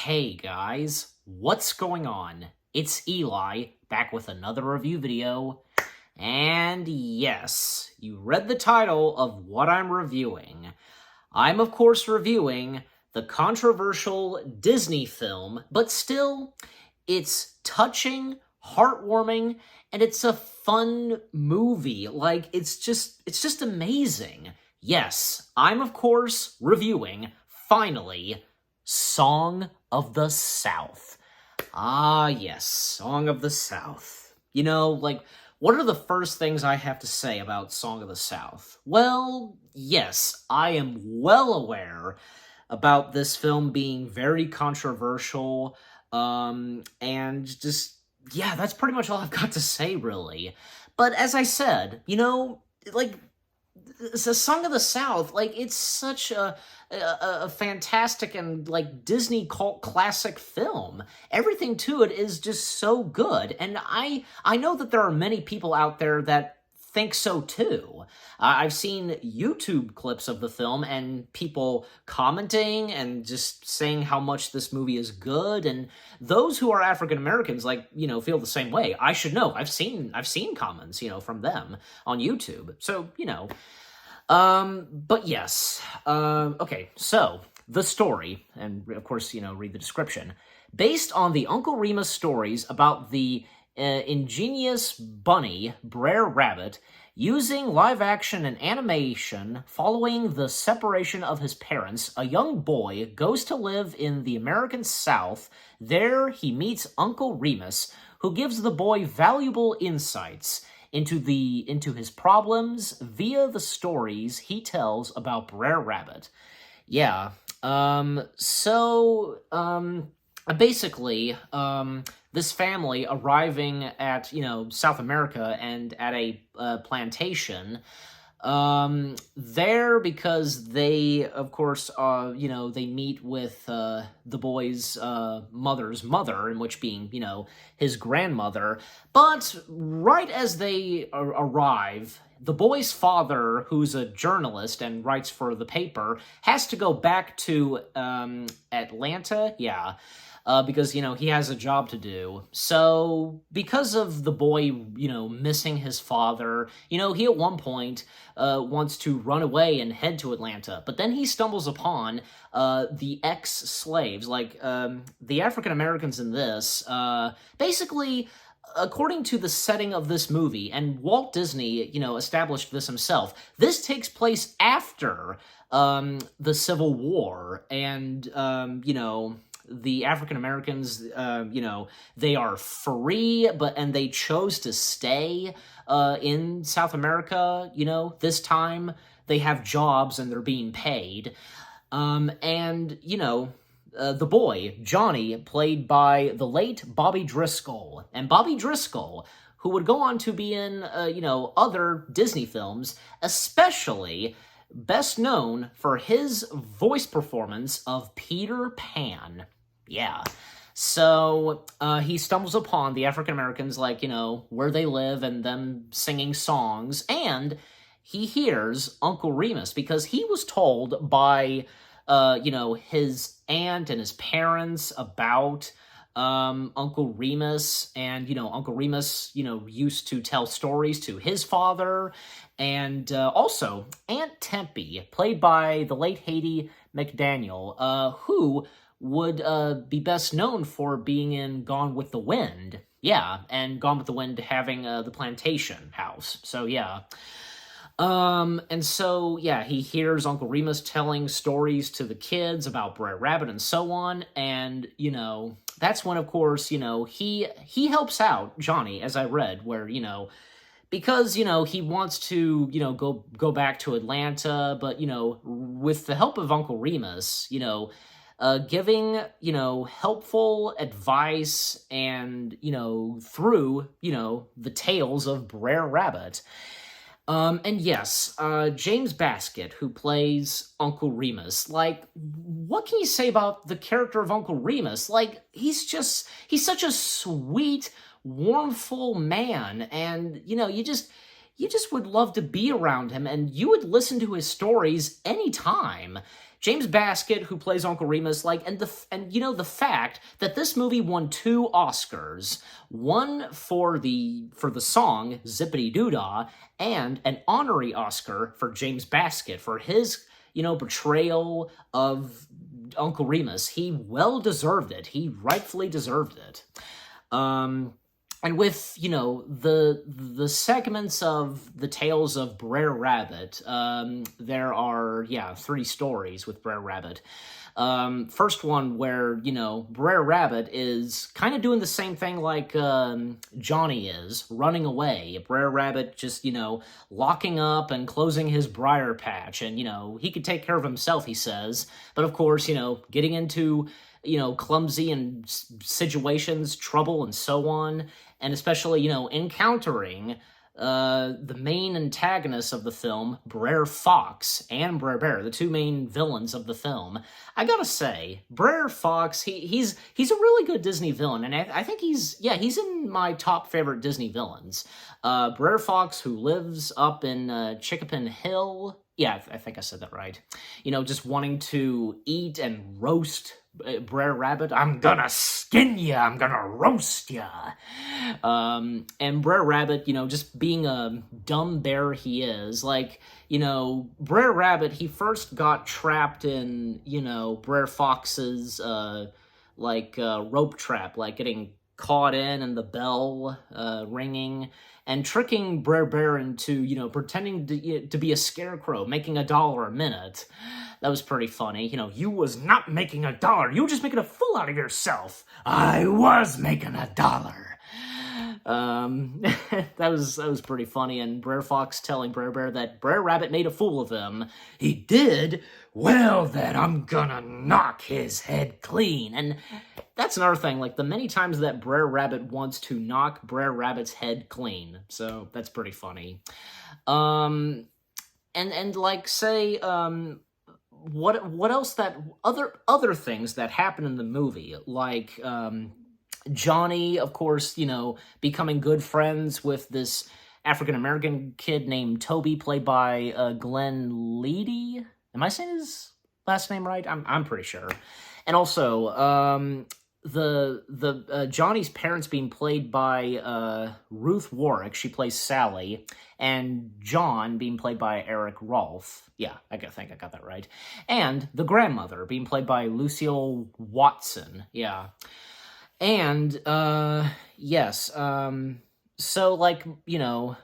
Hey guys, what's going on? It's Eli, back with another review video. And yes, you read the title of what I'm reviewing. I'm of course reviewing the controversial Disney film, but still, it's touching, heartwarming, and it's a fun movie. It's just amazing. Yes, I'm of course reviewing, finally, Song of the South. Ah, yes, Song of the South. What are the first things I have to say about Song of the South? Well, yes, I am well aware about this film being very controversial, and yeah, that's pretty much all I've got to say, really. But as I said, the Song of the South, it's such a fantastic and, Disney cult classic film. Everything to it is just so good, and I know that there are many people out there that think so too. I've seen YouTube clips of the film and people commenting and just saying how much this movie is good, and those who are African Americans, feel the same way. I should know. I've seen comments, from them on YouTube. So, but yes. Okay, so, the story, and of course, read the description. Based on the Uncle Remus stories about the ingenious bunny, Brer Rabbit, using live action and animation following the separation of his parents, a young boy goes to live in the American South. There he meets Uncle Remus, who gives the boy valuable insights into his problems via the stories he tells about Brer Rabbit. Yeah, basically, this family arriving at, South America and at a plantation, there because they, of course, they meet with the boy's mother's mother, in which being, his grandmother. But right as they arrive, the boy's father, who's a journalist and writes for the paper, has to go back to Atlanta, yeah, because, he has a job to do. So, because of the boy, missing his father, he at one point wants to run away and head to Atlanta. But then he stumbles upon the ex-slaves, the African Americans in this, basically, according to the setting of this movie, and Walt Disney, established this himself, this takes place after the Civil War, and, the African Americans, they are free, and they chose to stay in South America, this time. They have jobs and they're being paid. The boy, Johnny, played by the late Bobby Driscoll. And Bobby Driscoll, who would go on to be in, other Disney films, especially best known for his voice performance of Peter Pan. Yeah. So, he stumbles upon the African Americans, where they live and them singing songs, and he hears Uncle Remus, because he was told by, his aunt and his parents about Uncle Remus, and, Uncle Remus, used to tell stories to his father, and also Aunt Tempe, played by the late Haiti McDaniel, who would be best known for being in Gone with the Wind. Yeah, and Gone with the Wind having the plantation house. So, yeah. He hears Uncle Remus telling stories to the kids about Brer Rabbit and so on, and, that's when, of course, he helps out Johnny, as I read, where, because, he wants to, go back to Atlanta, but, with the help of Uncle Remus, giving, helpful advice and, through, the tales of Brer Rabbit. And yes, James Baskett, who plays Uncle Remus, what can you say about the character of Uncle Remus? He's such a sweet, warmful man, and, you just would love to be around him, and you would listen to his stories anytime. James Baskett, who plays Uncle Remus, the fact that this movie won 2 Oscars, one for the song Zippity Doo-Dah, and an honorary Oscar for James Baskett for his portrayal of Uncle Remus. He well deserved it. He rightfully deserved it. And with, the segments of the tales of Brer Rabbit, there are, 3 stories with Brer Rabbit. First one where, Brer Rabbit is kind of doing the same thing like Johnny is, running away. Brer Rabbit just, locking up and closing his briar patch. And, he could take care of himself, he says. But of course, getting into clumsy and situations, trouble, and so on, and especially, encountering the main antagonists of the film, Brer Fox and Brer Bear, the 2 main villains of the film. I gotta say, Brer Fox, he's a really good Disney villain, and I think he's in my top favorite Disney villains. Brer Fox, who lives up in Chickapin Hill. Yeah, I think I said that right. Just wanting to eat and roast Brer Rabbit. I'm gonna skin ya, I'm gonna roast ya. And Brer Rabbit, just being a dumb bear he is, Brer Rabbit, he first got trapped in, Brer Fox's, rope trap, getting caught in and the bell ringing, and tricking Brer Bear into, pretending to be a scarecrow, making $1 a minute. That was pretty funny. You was not making $1. You were just making a fool out of yourself. I was making $1. That was pretty funny. And Brer Fox telling Brer Bear that Brer Rabbit made a fool of him. He did? Well, then I'm gonna knock his head clean. And that's another thing, the many times that Brer Rabbit wants to knock Brer Rabbit's head clean. So that's pretty funny. What else that other things that happen in the movie, Johnny, of course, becoming good friends with this African-American kid named Toby, played by Glenn Leedy. Am I saying his last name right? I'm pretty sure. And also, the Johnny's parents being played by Ruth Warwick. She plays Sally. And John being played by Eric Rolfe. Yeah, I think I got that right. And the grandmother being played by Lucille Watson. Yeah. And, yes, so,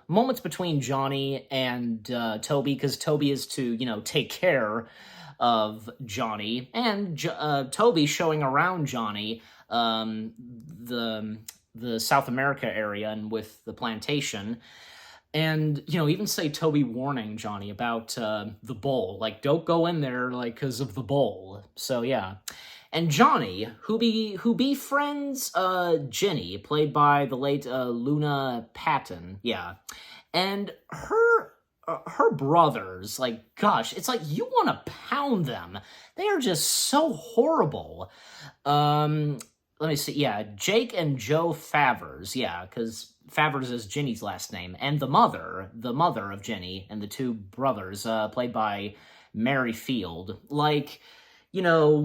moments between Johnny and Toby, because Toby is to, take care of Johnny, and Toby showing around Johnny the South America area and with the plantation. And, even say Toby warning Johnny about the bull. Don't go in there, because of the bull. So, yeah. And Johnny, who befriends Jenny, played by the late Luna Patton. Yeah. And her brothers, gosh, it's you want to pound them. They are just so horrible. Let me see. Yeah, Jake and Joe Favors. Yeah, because Favors is Jenny's last name. And the mother of Jenny and the 2 brothers, played by Mary Field.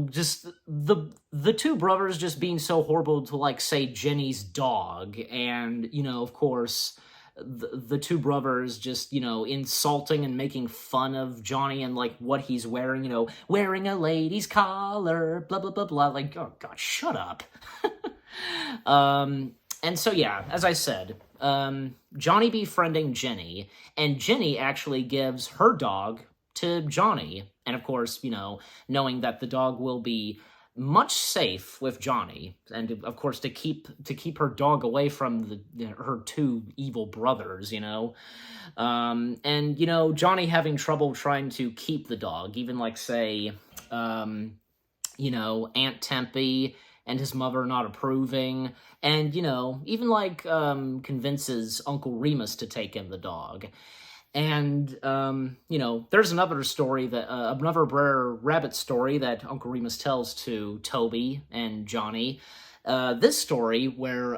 Just the 2 brothers just being so horrible to, say, Jenny's dog. And, of course, the 2 brothers just, insulting and making fun of Johnny and, what he's wearing, wearing a lady's collar, blah, blah, blah, blah. Oh, God, shut up. And so, yeah, as I said, Johnny befriending Jenny, and Jenny actually gives her dog to Johnny. And, of course, knowing that the dog will be much safe with Johnny, and of course to keep her dog away from her 2 evil brothers, and Johnny having trouble trying to keep the dog, even say, Aunt Tempe and his mother not approving, and even convinces Uncle Remus to take in the dog. And, there's another story another Brer Rabbit story that Uncle Remus tells to Toby and Johnny. This story where,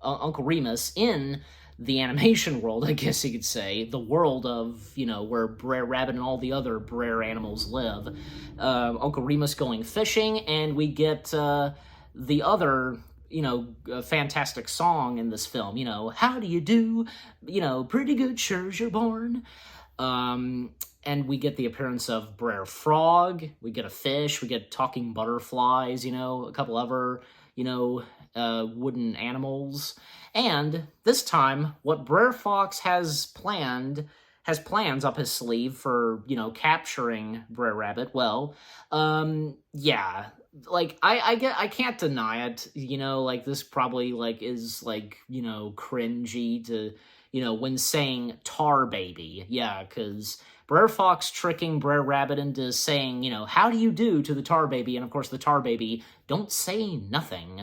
Uncle Remus, in the animation world, I guess you could say, the world of, where Brer Rabbit and all the other Brer animals live. Uncle Remus going fishing, and we get the other, fantastic song in this film, how do you do, pretty good, sure as you're born. And we get the appearance of Brer Frog, we get a fish, we get talking butterflies, a couple other, wooden animals. And this time, what Brer Fox has plans up his sleeve for, capturing Brer Rabbit. Well, yeah, like, I can't deny it, like, this probably, like, is, like, cringy to, when saying tar baby. Yeah, because Brer Fox tricking Brer Rabbit into saying, how do you do to the tar baby? And of course, the tar baby don't say nothing.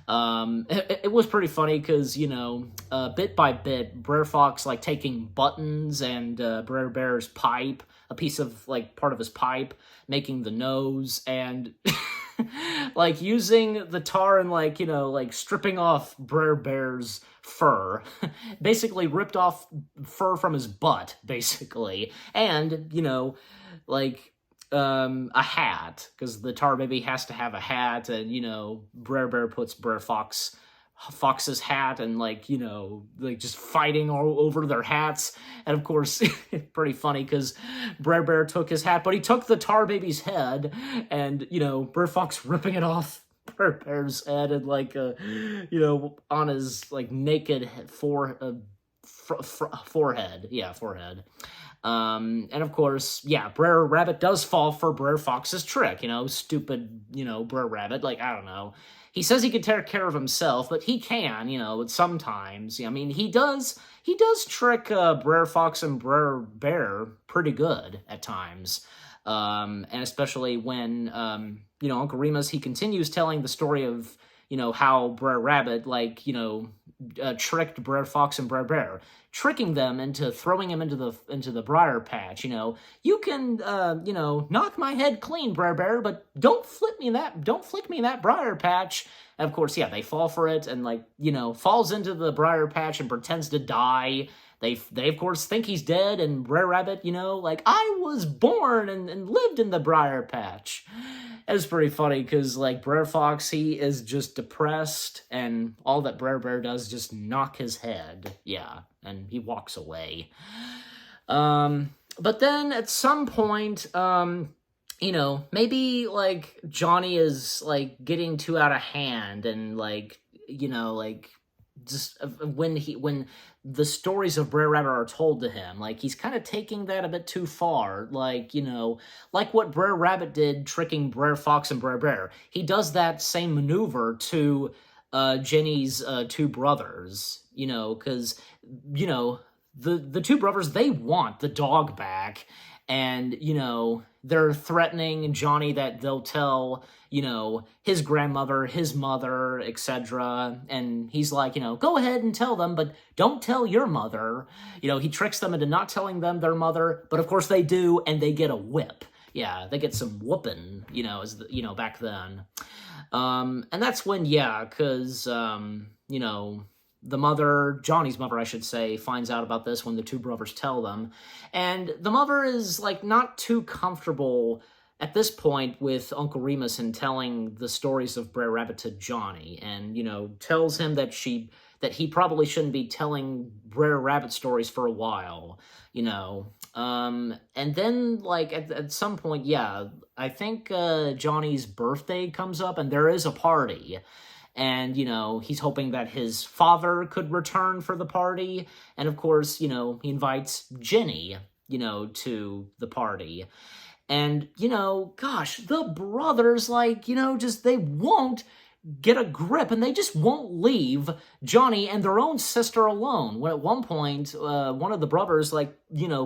It was pretty funny because, bit by bit, Brer Fox, like, taking buttons and Brer Bear's pipe, a piece of, like, part of his pipe, making the nose, and like, using the tar and, like, like, stripping off Brer Bear's fur. Basically ripped off fur from his butt, basically. And, like, a hat, because the tar baby has to have a hat, and, Brer Bear puts Brer Fox's hat, and, like, like, just fighting all over their hats. And of course, pretty funny, because Brer Bear took his hat, but he took the tar baby's head, and, Brer Fox ripping it off Brer Bear's head, and, like, on his, like, naked forehead. Yeah, forehead. And of course, yeah, Brer Rabbit does fall for Brer Fox's trick, stupid, Brer Rabbit, like, I don't know. He says he can take care of himself, but he can, sometimes. I mean, he does trick Brer Fox and Brer Bear pretty good at times. And especially when, Uncle Remus, he continues telling the story of, how Brer Rabbit, like, tricked Brer Fox and Brer Bear, tricking them into throwing him into the briar patch. You can, knock my head clean, Brer Bear, but don't flick me in that briar patch. And of course, yeah, they fall for it, and, like, falls into the briar patch and pretends to die. They of course think he's dead, and Brer Rabbit, like, I was born and lived in the briar patch. It's pretty funny, because, like, Brer Fox, he is just depressed, and all that Brer Bear does is just knock his head. Yeah, and he walks away. But then at some point, maybe, like, Johnny is, like, getting too out of hand, and, like, just when the stories of Brer Rabbit are told to him, like, he's kind of taking that a bit too far, like, like what Brer Rabbit did tricking Brer Fox and Brer Bear. He does that same maneuver to Jenny's two brothers, because, the two brothers, they want the dog back, and, they're threatening Johnny that they'll tell, his grandmother, his mother, etc. And he's like, go ahead and tell them, but don't tell your mother. He tricks them into not telling them their mother, but of course they do, and they get a whip. Yeah, they get some whooping, back then. And that's when, yeah, because, the mother, Johnny's mother, I should say, finds out about this when the two brothers tell them. And the mother is, like, not too comfortable at this point with Uncle Remus and telling the stories of Brer Rabbit to Johnny, and, tells him that he probably shouldn't be telling Brer Rabbit stories for a while, and then, like, at some point, yeah, I think Johnny's birthday comes up, and there is a party. And, he's hoping that his father could return for the party. And, of course, he invites Jenny, to the party. And, gosh, the brothers, like, just, they won't get a grip, and they just won't leave Johnny and their own sister alone. When at one point, one of the brothers, like,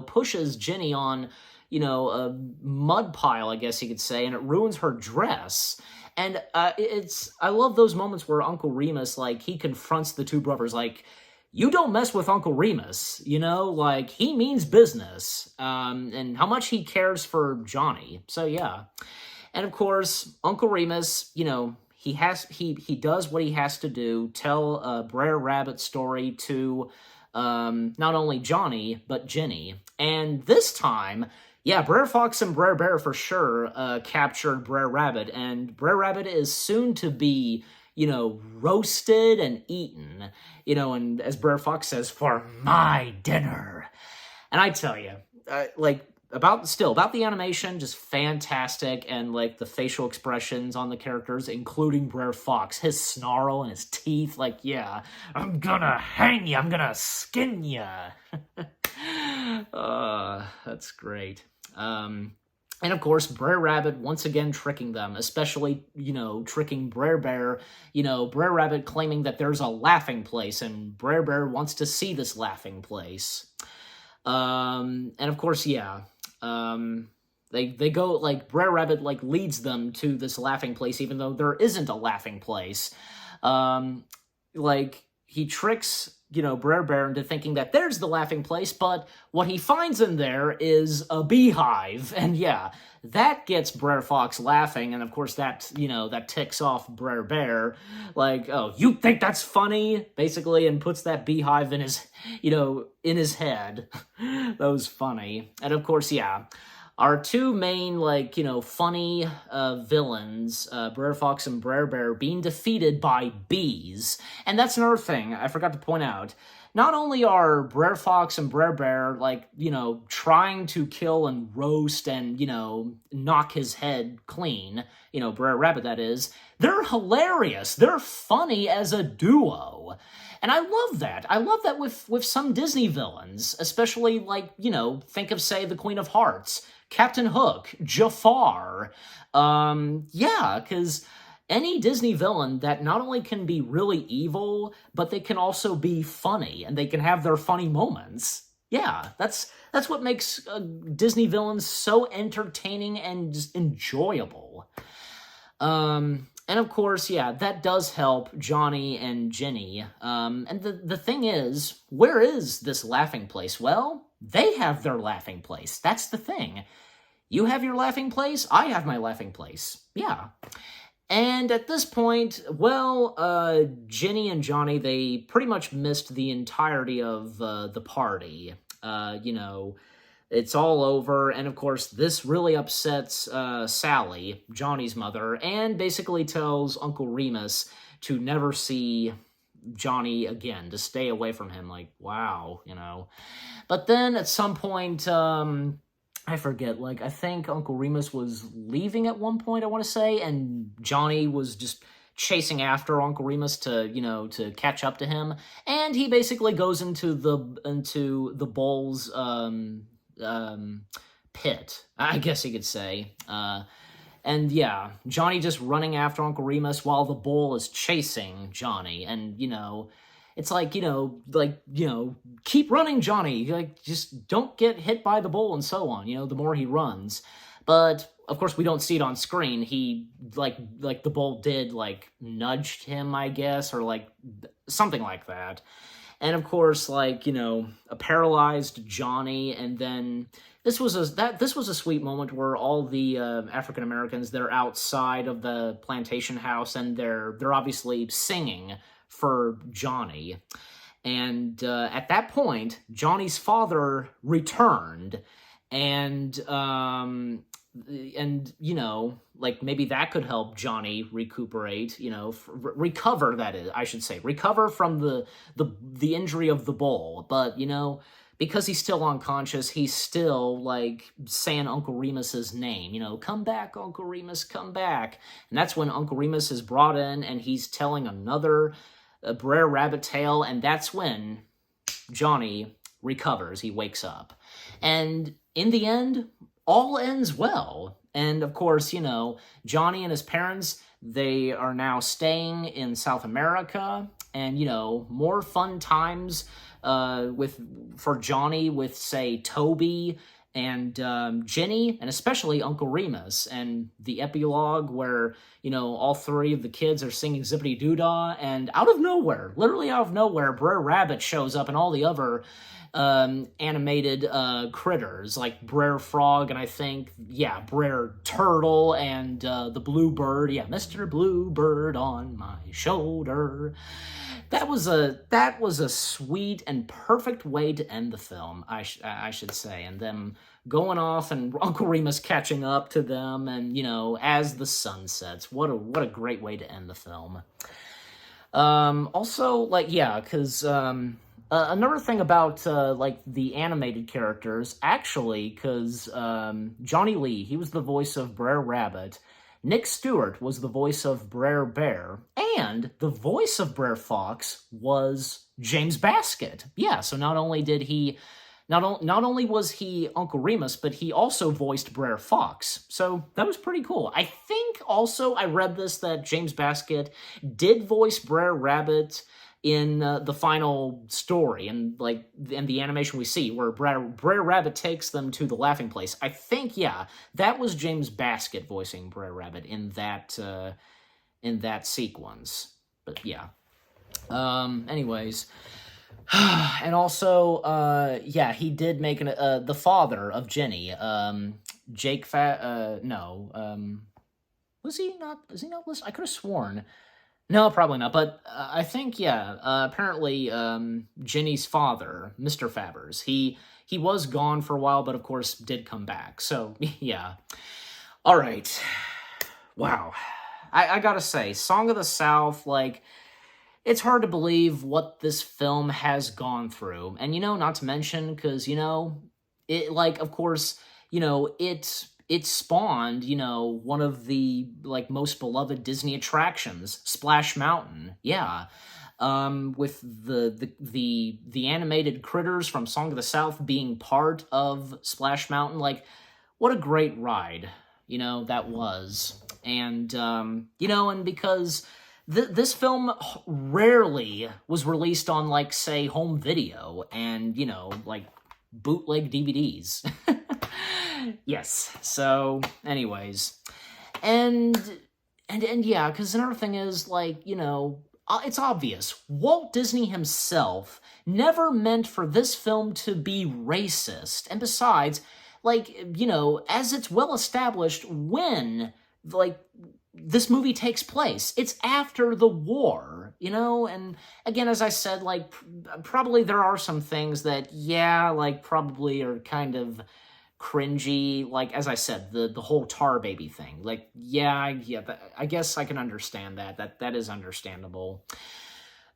pushes Jenny on, a mud pile, I guess you could say, and it ruins her dress. And I love those moments where Uncle Remus, like, he confronts the two brothers, like, you don't mess with Uncle Remus, like, he means business, and how much he cares for Johnny. So, yeah. And, of course, Uncle Remus, he does what he has to do, tell a Brer Rabbit story to not only Johnny, but Jenny. And this time, yeah, Brer Fox and Brer Bear for sure captured Brer Rabbit, and Brer Rabbit is soon to be, roasted and eaten, and as Brer Fox says, for my dinner. And I tell you, about the animation, just fantastic, and like the facial expressions on the characters, including Brer Fox, his snarl and his teeth, yeah, I'm gonna hang you, I'm gonna skin you. That's great. And of course, Brer Rabbit once again tricking them, especially, tricking Brer Bear, Brer Rabbit claiming that there's a laughing place, and Brer Bear wants to see this laughing place. And of course, yeah, they go, Brer Rabbit, leads them to this laughing place, even though there isn't a laughing place. He tricks, Brer Bear into thinking that there's the laughing place, but what he finds in there is a beehive, and yeah, that gets Brer Fox laughing, and of course that, that ticks off Brer Bear, oh, you think that's funny, basically, and puts that beehive in his, in his head. That was funny. And of course, yeah, our two main, funny villains, Brer Fox and Brer Bear, being defeated by bees. And that's another thing I forgot to point out. Not only are Brer Fox and Brer Bear, trying to kill and roast and, knock his head clean, Brer Rabbit, that is, they're hilarious. They're funny as a duo. And I love that. I love that with some Disney villains, especially, think of, say, the Queen of Hearts, Captain Hook, Jafar. Yeah, because any Disney villain that not only can be really evil, but they can also be funny, and they can have their funny moments. Yeah, that's what makes Disney villains so entertaining and just enjoyable. And of course, yeah, that does help Johnny and Jenny. And the thing is, where is this laughing place? Well, they have their laughing place. That's the thing. You have your laughing place, I have my laughing place. Yeah. And at this point, well, Jenny and Johnny, they pretty much missed the entirety of the party. It's all over, and of course, this really upsets Sally, Johnny's mother, and basically tells Uncle Remus to never see Johnny again, to stay away from him, wow, But then at some point, I forget, I think Uncle Remus was leaving at one point, I want to say, and Johnny was just chasing after Uncle Remus to, to catch up to him, and he basically goes into the bull's, pit, I guess you could say, and yeah, Johnny just running after Uncle Remus while the bull is chasing Johnny, and, it's keep running, Johnny, just don't get hit by the bull and so on, the more he runs. But, of course, we don't see it on screen. He, the bull did, nudged him, I guess, or, something like that. And, of course, a paralyzed Johnny, and then this was a sweet moment where all the African Americans, they're outside of the plantation house, and they're obviously singing for Johnny. And at that point, Johnny's father returned, and maybe that could help Johnny recuperate, recover, that is, I should say, recover from the injury of the bull. But, because he's still unconscious, he's still, saying Uncle Remus's name, come back, Uncle Remus, come back. And that's when Uncle Remus is brought in, and he's telling another Brer Rabbit tale, and that's when Johnny recovers, he wakes up. And in the end, all ends well. And of course, Johnny and his parents, they are now staying in South America, and, more fun times for Johnny with, say, Toby and Jenny, and especially Uncle Remus, and the epilogue where, all three of the kids are singing Zippity-Doo-Dah, and out of nowhere, literally out of nowhere, Brer Rabbit shows up, and all the other animated critters, like Brer Frog, and I think, yeah, Brer Turtle, and the Bluebird, yeah, Mr. Bluebird on my shoulder. That was a sweet and perfect way to end the film, I should say, and them going off and Uncle Remus catching up to them, and, you know, as the sun sets. What a great way to end the film. Also, like, yeah, because another thing about like the animated characters, actually, because Johnny Lee, he was the voice of Brer Rabbit. Nick Stewart was the voice of Brer Bear, and the voice of Brer Fox was James Baskett. Yeah, so not only did he, not only was he Uncle Remus, but he also voiced Brer Fox. So that was pretty cool. I think also I read this that James Baskett did voice Brer Rabbit in the final story, and like in the animation we see where Brer Rabbit takes them to the laughing place. I think, yeah, that was James Baskett voicing Brer Rabbit in that sequence. But yeah. Anyways, and also, yeah, he did make the father of Jenny, Jake was he not? Is he not listening? I could have sworn. No, probably not. But I think, yeah, apparently Jenny's father, Mr. Fabbers, he was gone for a while, but of course did come back. So, yeah. All right. Wow. I gotta say, Song of the South, like, it's hard to believe what this film has gone through. And, you know, not to mention, because, you know, it, like, of course, you know, it spawned, you know, one of the, like, most beloved Disney attractions, Splash Mountain. Yeah. With the animated critters from Song of the South being part of Splash Mountain. Like, what a great ride, you know, that was. And, you know, and because this film rarely was released on, like, say, home video and, you know, like, bootleg DVDs. Yes. So, anyways, and yeah, because another thing is, like, you know, it's obvious. Walt Disney himself never meant for this film to be racist. And besides, like, you know, as it's well established, when, like, this movie takes place, it's after the war, you know? And again, as I said, like, probably there are some things that, yeah, like, probably are kind of cringy, like, as I said, the whole tar baby thing. Like, yeah, I guess I can understand that. That is understandable.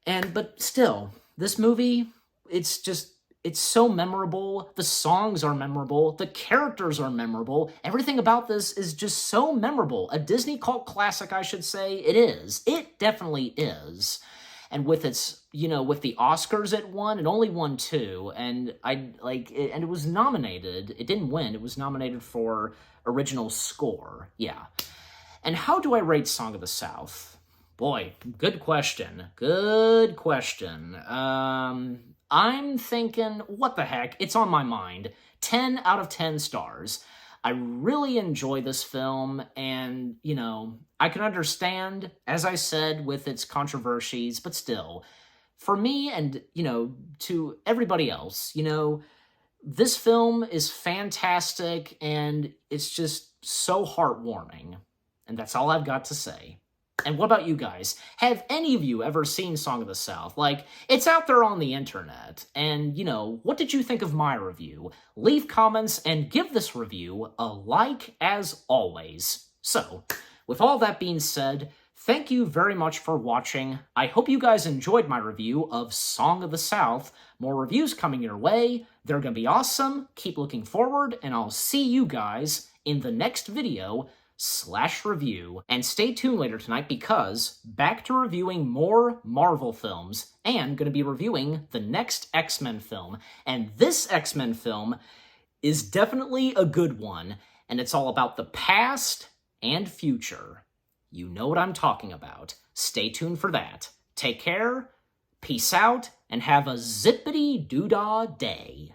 But still, this movie, it's so memorable. The songs are memorable. The characters are memorable. Everything about this is just so memorable. A Disney cult classic, I should say. It is. It definitely is. And with its, you know, with the Oscars it won, it only won 2, and and it was nominated. It didn't win. It was nominated for original score. Yeah. And how do I rate Song of the South? Boy, good question. Good question. I'm thinking, what the heck? It's on my mind. 10 out of 10 stars. I really enjoy this film, and, you know, I can understand, as I said, with its controversies, but still, for me and, you know, to everybody else, you know, this film is fantastic, and it's just so heartwarming, and that's all I've got to say. And what about you guys? Have any of you ever seen Song of the South? Like, it's out there on the internet. And, you know, what did you think of my review? Leave comments and give this review a like as always. So, with all that being said, thank you very much for watching. I hope you guys enjoyed my review of Song of the South. More reviews coming your way. They're gonna be awesome. Keep looking forward, and I'll see you guys in the next video /review. And stay tuned later tonight because back to reviewing more Marvel films and going to be reviewing the next X-Men film. And this X-Men film is definitely a good one, and it's all about the past and future. You know what I'm talking about. Stay tuned for that. Take care, peace out, and have a zippity-doo-dah day.